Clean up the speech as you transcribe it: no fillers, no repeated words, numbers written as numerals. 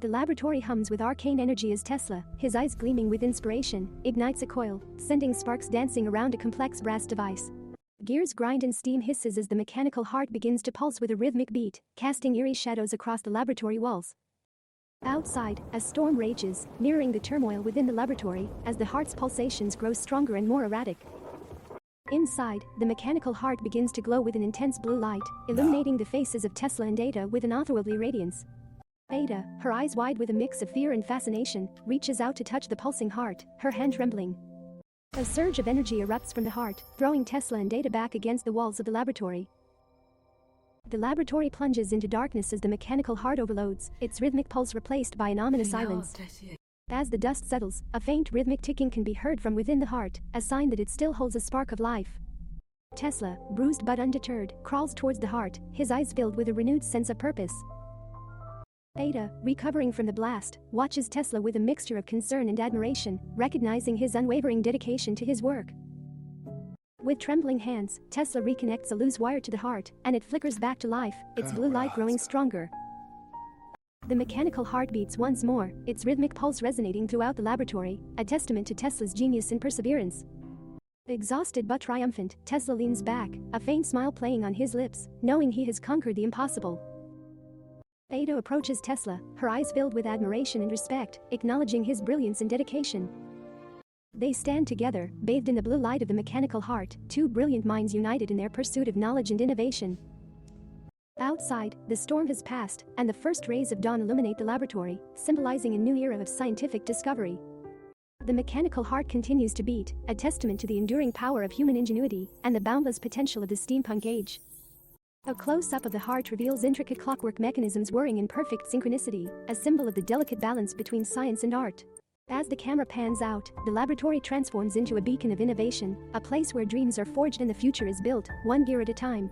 The laboratory hums with arcane energy as Tesla, his eyes gleaming with inspiration, ignites a coil, sending sparks dancing around a complex brass device. Gears grind and steam hisses as the mechanical heart begins to pulse with a rhythmic beat, casting eerie shadows across the laboratory walls. Outside, a storm rages, mirroring the turmoil within the laboratory, as the heart's pulsations grow stronger and more erratic. Inside, the mechanical heart begins to glow with an intense blue light, illuminating the faces of Tesla and Ada with an otherworldly radiance. Ada, her eyes wide with a mix of fear and fascination, reaches out to touch the pulsing heart, her hand trembling. A surge of energy erupts from the heart, throwing Tesla and Ada back against the walls of the laboratory. The laboratory plunges into darkness as the mechanical heart overloads, its rhythmic pulse replaced by an ominous silence. As the dust settles, a faint rhythmic ticking can be heard from within the heart, a sign that it still holds a spark of life. Tesla, bruised but undeterred, crawls towards the heart, his eyes filled with a renewed sense of purpose. Ada, recovering from the blast, watches Tesla with a mixture of concern and admiration, recognizing his unwavering dedication to his work. With trembling hands, Tesla reconnects a loose wire to the heart, and it flickers back to life, its blue light growing stronger. The mechanical heart beats once more, its rhythmic pulse resonating throughout the laboratory, a testament to Tesla's genius and perseverance. Exhausted but triumphant, Tesla leans back, a faint smile playing on his lips, knowing he has conquered the impossible. Ada approaches Tesla, her eyes filled with admiration and respect, acknowledging his brilliance and dedication. They stand together, bathed in the blue light of the mechanical heart, two brilliant minds united in their pursuit of knowledge and innovation. Outside, the storm has passed, and the first rays of dawn illuminate the laboratory, symbolizing a new era of scientific discovery. The mechanical heart continues to beat, a testament to the enduring power of human ingenuity and the boundless potential of the steampunk age. A close-up of the heart reveals intricate clockwork mechanisms whirring in perfect synchronicity, a symbol of the delicate balance between science and art. As the camera pans out, the laboratory transforms into a beacon of innovation, a place where dreams are forged and the future is built, one gear at a time.